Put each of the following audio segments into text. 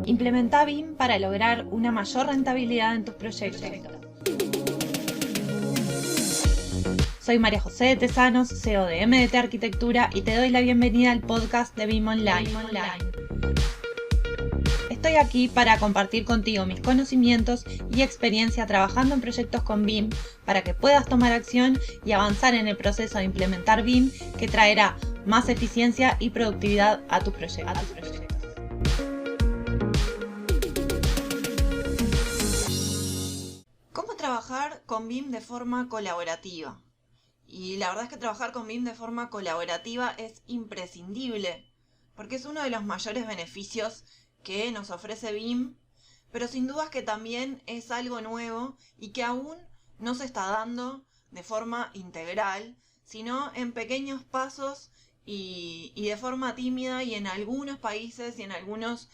Implementa BIM para lograr una mayor rentabilidad en tus proyectos. Soy María José de Tesanos, CEO de MDT Arquitectura, y te doy la bienvenida al podcast de BIM Online. Estoy aquí para compartir contigo mis conocimientos y experiencia trabajando en proyectos con BIM para que puedas tomar acción y avanzar en el proceso de implementar BIM, que traerá más eficiencia y productividad a tus proyectos. ¿Cómo trabajar con BIM de forma colaborativa? Y la verdad es que trabajar con BIM de forma colaborativa es imprescindible, porque es uno de los mayores beneficios que nos ofrece BIM, pero sin dudas que también es algo nuevo y que aún no se está dando de forma integral, sino en pequeños pasos y de forma tímida, y en algunos países y en algunos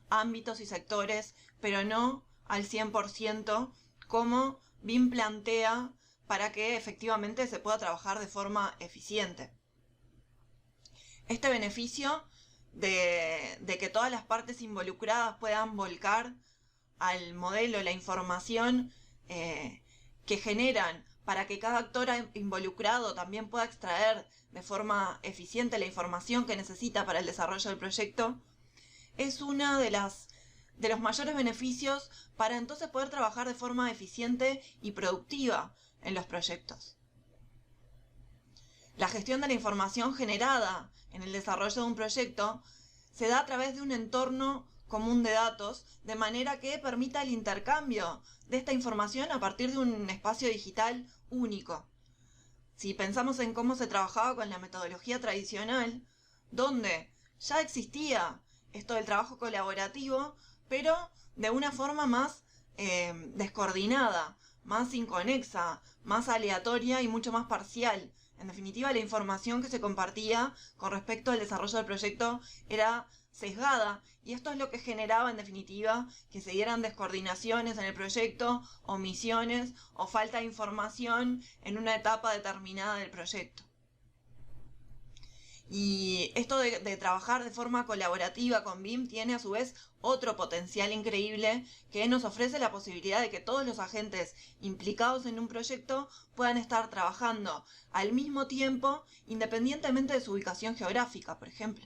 ámbitos y sectores, pero no al 100% como BIM plantea para que efectivamente se pueda trabajar de forma eficiente. Este beneficio de que todas las partes involucradas puedan volcar al modelo la información que generan, para que cada actor involucrado también pueda extraer de forma eficiente la información que necesita para el desarrollo del proyecto, es uno de los mayores beneficios para entonces poder trabajar de forma eficiente y productiva en los proyectos. La gestión de la información generada en el desarrollo de un proyecto se da a través de un entorno común de datos, de manera que permita el intercambio de esta información a partir de un espacio digital único. Si pensamos en cómo se trabajaba con la metodología tradicional, donde ya existía esto del trabajo colaborativo, pero de una forma más descoordinada, más inconexa, más aleatoria y mucho más parcial. En definitiva, la información que se compartía con respecto al desarrollo del proyecto era sesgada, y esto es lo que generaba en definitiva que se dieran descoordinaciones en el proyecto, omisiones o falta de información en una etapa determinada del proyecto. Y esto de trabajar de forma colaborativa con BIM tiene a su vez otro potencial increíble, que nos ofrece la posibilidad de que todos los agentes implicados en un proyecto puedan estar trabajando al mismo tiempo, independientemente de su ubicación geográfica, por ejemplo.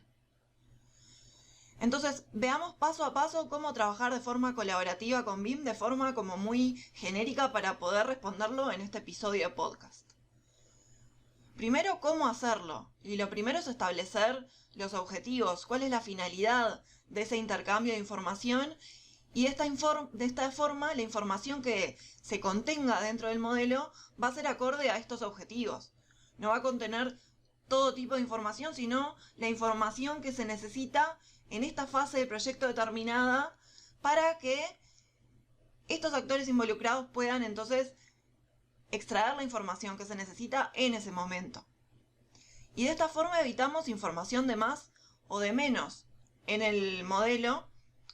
Entonces, veamos paso a paso cómo trabajar de forma colaborativa con BIM de forma como muy genérica para poder responderlo en este episodio de podcast. Primero, ¿cómo hacerlo? Y lo primero es establecer los objetivos, cuál es la finalidad de ese intercambio de información, y de esta forma la información que se contenga dentro del modelo va a ser acorde a estos objetivos. No va a contener todo tipo de información, sino la información que se necesita en esta fase del proyecto determinada para que estos actores involucrados puedan entonces extraer la información que se necesita en ese momento. Y de esta forma evitamos información de más o de menos en el modelo,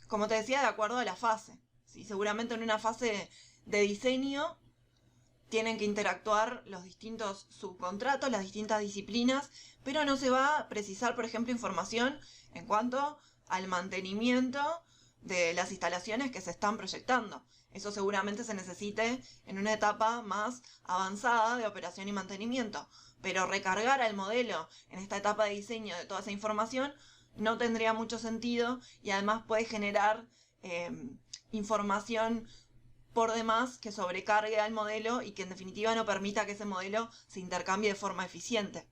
como te decía, de acuerdo a la fase. ¿Sí? Seguramente en una fase de diseño tienen que interactuar los distintos subcontratos, las distintas disciplinas, pero no se va a precisar, por ejemplo, información en cuanto al mantenimiento de las instalaciones que se están proyectando. Eso seguramente se necesite en una etapa más avanzada de operación y mantenimiento, pero recargar al modelo en esta etapa de diseño de toda esa información no tendría mucho sentido, y además puede generar información por demás que sobrecargue al modelo y que en definitiva no permita que ese modelo se intercambie de forma eficiente.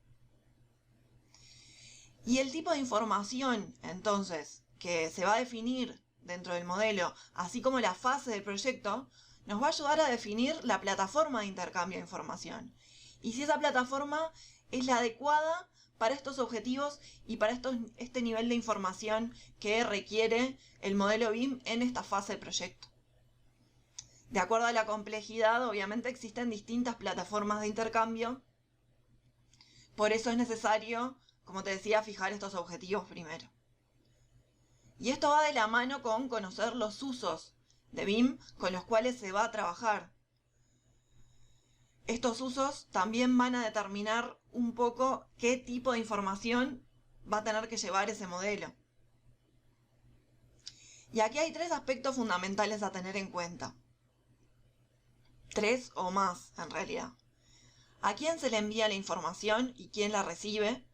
Y el tipo de información, entonces, que se va a definir dentro del modelo, así como la fase del proyecto, nos va a ayudar a definir la plataforma de intercambio de información. Y si esa plataforma es la adecuada para estos objetivos y para este nivel de información que requiere el modelo BIM en esta fase del proyecto. De acuerdo a la complejidad, obviamente existen distintas plataformas de intercambio. Por eso es necesario, como te decía, fijar estos objetivos primero. Y esto va de la mano con conocer los usos de BIM con los cuales se va a trabajar. Estos usos también van a determinar un poco qué tipo de información va a tener que llevar ese modelo. Y aquí hay 3 aspectos fundamentales a tener en cuenta. 3 o más, en realidad. ¿A quién se le envía la información y quién la recibe?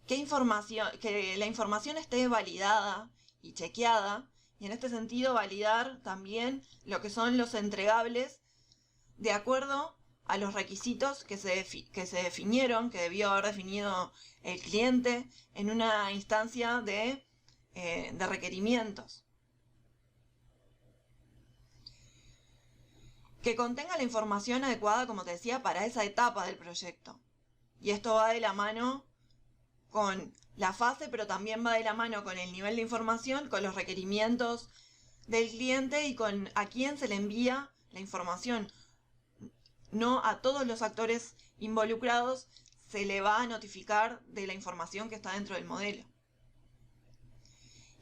Que la información esté validada y chequeada, y en este sentido validar también lo que son los entregables de acuerdo a los requisitos que se definieron, que debió haber definido el cliente en una instancia de requerimientos. Que contenga la información adecuada, como te decía, para esa etapa del proyecto. Y esto va de la mano con la fase, pero también va de la mano con el nivel de información, con los requerimientos del cliente y con a quién se le envía la información. No a todos los actores involucrados se le va a notificar de la información que está dentro del modelo.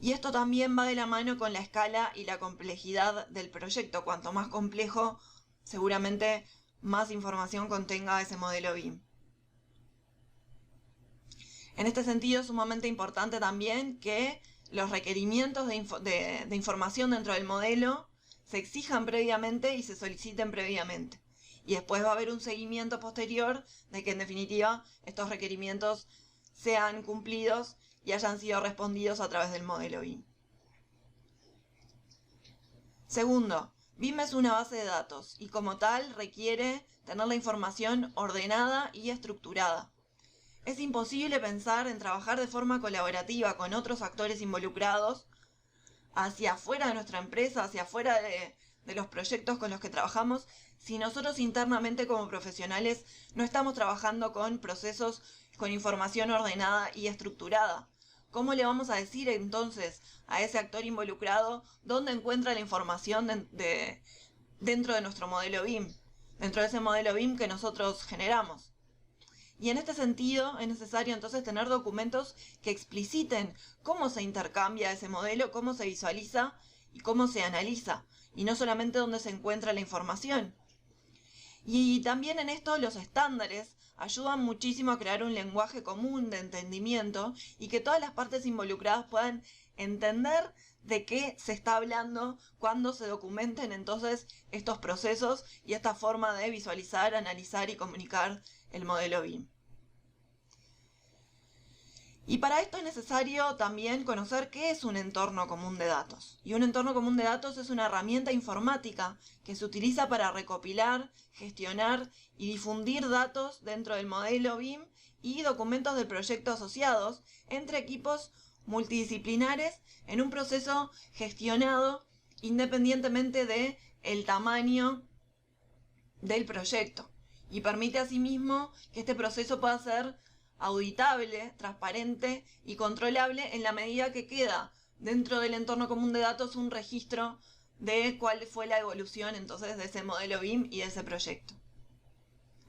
Y esto también va de la mano con la escala y la complejidad del proyecto. Cuanto más complejo, seguramente más información contenga ese modelo BIM. En este sentido es sumamente importante también que los requerimientos de información dentro del modelo se exijan previamente y se soliciten previamente. Y después va a haber un seguimiento posterior de que en definitiva estos requerimientos sean cumplidos y hayan sido respondidos a través del modelo BIM. Segundo, BIM es una base de datos y como tal requiere tener la información ordenada y estructurada. Es imposible pensar en trabajar de forma colaborativa con otros actores involucrados hacia afuera de nuestra empresa, hacia afuera de los proyectos con los que trabajamos, si nosotros internamente como profesionales no estamos trabajando con procesos con información ordenada y estructurada. ¿Cómo le vamos a decir entonces a ese actor involucrado dónde encuentra la información dentro de nuestro modelo BIM, dentro de ese modelo BIM que nosotros generamos? Y en este sentido es necesario entonces tener documentos que expliciten cómo se intercambia ese modelo, cómo se visualiza y cómo se analiza, y no solamente dónde se encuentra la información. Y también en esto los estándares ayudan muchísimo a crear un lenguaje común de entendimiento y que todas las partes involucradas puedan entender de qué se está hablando cuando se documenten entonces estos procesos y esta forma de visualizar, analizar y comunicar el modelo BIM. Y para esto es necesario también conocer qué es un entorno común de datos. Y un entorno común de datos es una herramienta informática que se utiliza para recopilar, gestionar y difundir datos dentro del modelo BIM y documentos del proyecto asociados entre equipos multidisciplinares en un proceso gestionado independientemente del tamaño del proyecto. Y permite asimismo que este proceso pueda ser auditable, transparente y controlable en la medida que queda dentro del entorno común de datos un registro de cuál fue la evolución entonces de ese modelo BIM y de ese proyecto.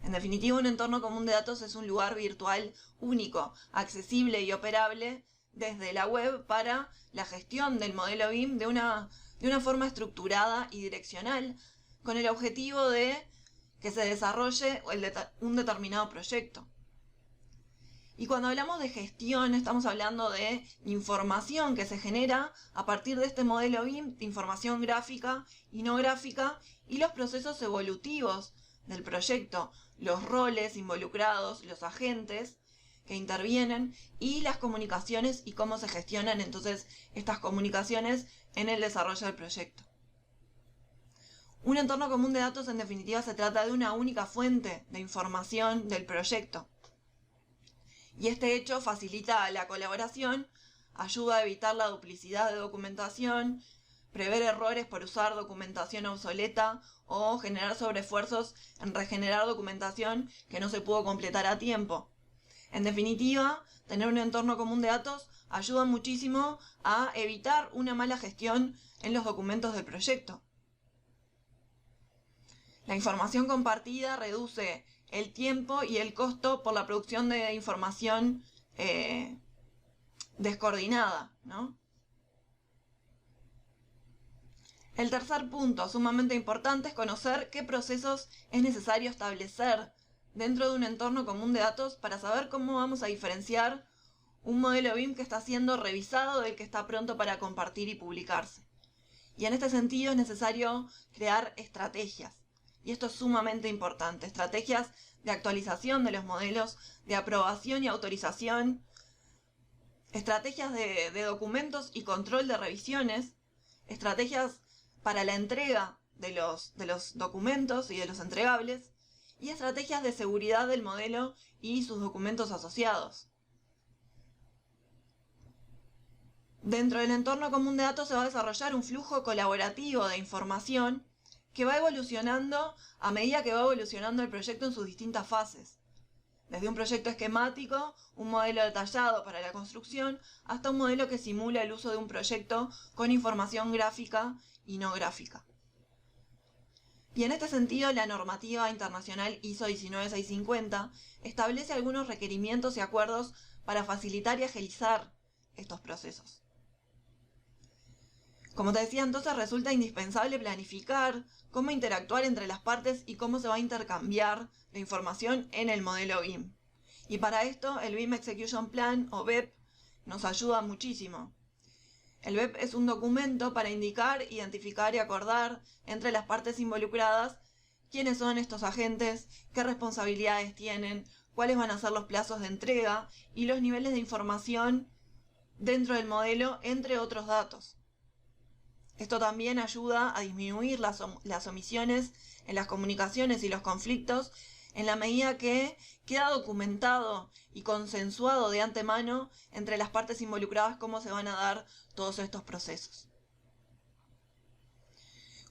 En definitiva, un entorno común de datos es un lugar virtual único, accesible y operable desde la web para la gestión del modelo BIM de una forma estructurada y direccional, con el objetivo de que se desarrolle un determinado proyecto. Y cuando hablamos de gestión, estamos hablando de información que se genera a partir de este modelo BIM, de información gráfica y no gráfica, y los procesos evolutivos del proyecto, los roles involucrados, los agentes que intervienen y las comunicaciones y cómo se gestionan entonces estas comunicaciones en el desarrollo del proyecto. Un entorno común de datos en definitiva se trata de una única fuente de información del proyecto. Y este hecho facilita la colaboración, ayuda a evitar la duplicidad de documentación, prever errores por usar documentación obsoleta o generar sobreesfuerzos en regenerar documentación que no se pudo completar a tiempo. En definitiva, tener un entorno común de datos ayuda muchísimo a evitar una mala gestión en los documentos del proyecto. La información compartida reduce el tiempo y el costo por la producción de información descoordinada, ¿no? El tercer punto, sumamente importante, es conocer qué procesos es necesario establecer dentro de un entorno común de datos para saber cómo vamos a diferenciar un modelo BIM que está siendo revisado, del que está pronto para compartir y publicarse. Y en este sentido es necesario crear estrategias. Y esto es sumamente importante. Estrategias de actualización de los modelos, de aprobación y autorización, estrategias de documentos y control de revisiones, estrategias para la entrega de los documentos y de los entregables, y estrategias de seguridad del modelo y sus documentos asociados. Dentro del entorno común de datos se va a desarrollar un flujo colaborativo de información que va evolucionando a medida que va evolucionando el proyecto en sus distintas fases. Desde un proyecto esquemático, un modelo detallado para la construcción, hasta un modelo que simula el uso de un proyecto con información gráfica y no gráfica. Y en este sentido, la normativa internacional ISO 19650 establece algunos requerimientos y acuerdos para facilitar y agilizar estos procesos. Como te decía, entonces resulta indispensable planificar cómo interactuar entre las partes y cómo se va a intercambiar la información en el modelo BIM. Y para esto el BIM Execution Plan o BEP nos ayuda muchísimo. El BEP es un documento para indicar, identificar y acordar entre las partes involucradas quiénes son estos agentes, qué responsabilidades tienen, cuáles van a ser los plazos de entrega y los niveles de información dentro del modelo, entre otros datos. Esto también ayuda a disminuir las omisiones en las comunicaciones y los conflictos en la medida que queda documentado y consensuado de antemano entre las partes involucradas cómo se van a dar todos estos procesos.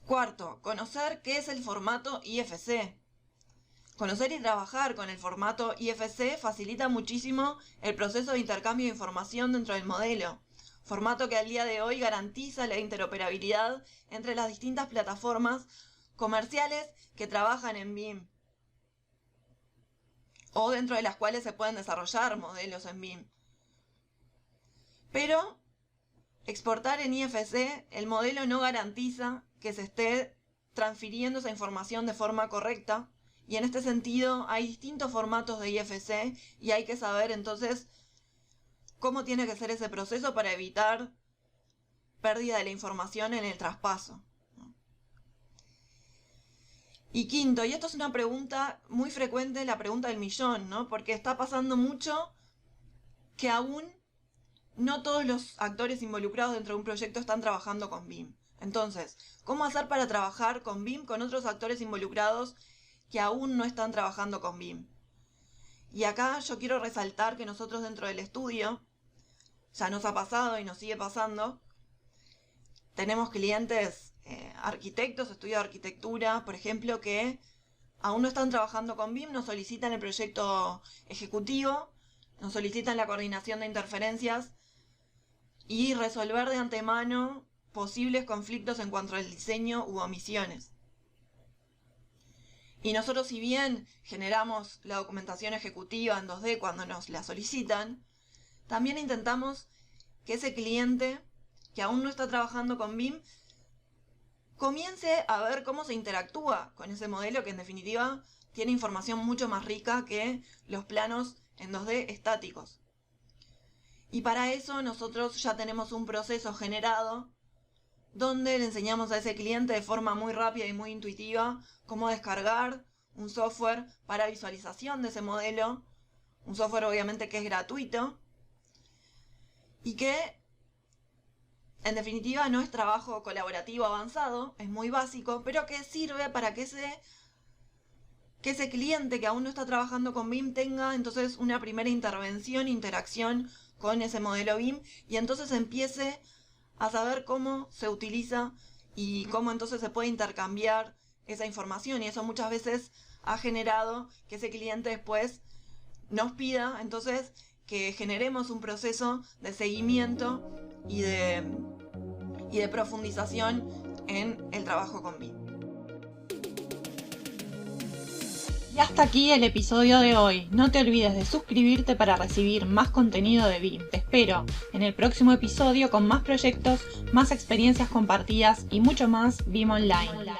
Cuarto, conocer qué es el formato IFC. Conocer y trabajar con el formato IFC facilita muchísimo el proceso de intercambio de información dentro del modelo. Formato que al día de hoy garantiza la interoperabilidad entre las distintas plataformas comerciales que trabajan en BIM o dentro de las cuales se pueden desarrollar modelos en BIM. Pero exportar en IFC el modelo no garantiza que se esté transfiriendo esa información de forma correcta, y en este sentido hay distintos formatos de IFC y hay que saber entonces cómo tiene que ser ese proceso para evitar pérdida de la información en el traspaso. Y quinto, y esto es una pregunta muy frecuente, la pregunta del millón, ¿no? Porque está pasando mucho que aún no todos los actores involucrados dentro de un proyecto están trabajando con BIM. Entonces, ¿cómo hacer para trabajar con BIM con otros actores involucrados que aún no están trabajando con BIM? Y acá yo quiero resaltar que nosotros dentro del estudio, ya nos ha pasado y nos sigue pasando, tenemos clientes, arquitectos, estudios de arquitectura, por ejemplo, que aún no están trabajando con BIM, nos solicitan el proyecto ejecutivo, nos solicitan la coordinación de interferencias y resolver de antemano posibles conflictos en cuanto al diseño u omisiones. Y nosotros, si bien generamos la documentación ejecutiva en 2D cuando nos la solicitan, también intentamos que ese cliente que aún no está trabajando con BIM comience a ver cómo se interactúa con ese modelo, que en definitiva tiene información mucho más rica que los planos en 2D estáticos. Y para eso nosotros ya tenemos un proceso generado donde le enseñamos a ese cliente de forma muy rápida y muy intuitiva cómo descargar un software para visualización de ese modelo, un software obviamente que es gratuito y que en definitiva no es trabajo colaborativo avanzado, es muy básico, pero que sirve para que ese cliente que aún no está trabajando con BIM tenga entonces una primera intervención, interacción con ese modelo BIM y entonces empiece a saber cómo se utiliza y cómo entonces se puede intercambiar esa información, y eso muchas veces ha generado que ese cliente después nos pida entonces que generemos un proceso de seguimiento y de profundización en el trabajo con BIM. Y hasta aquí el episodio de hoy. No te olvides de suscribirte para recibir más contenido de BIM. Te espero en el próximo episodio con más proyectos, más experiencias compartidas y mucho más BIM Online.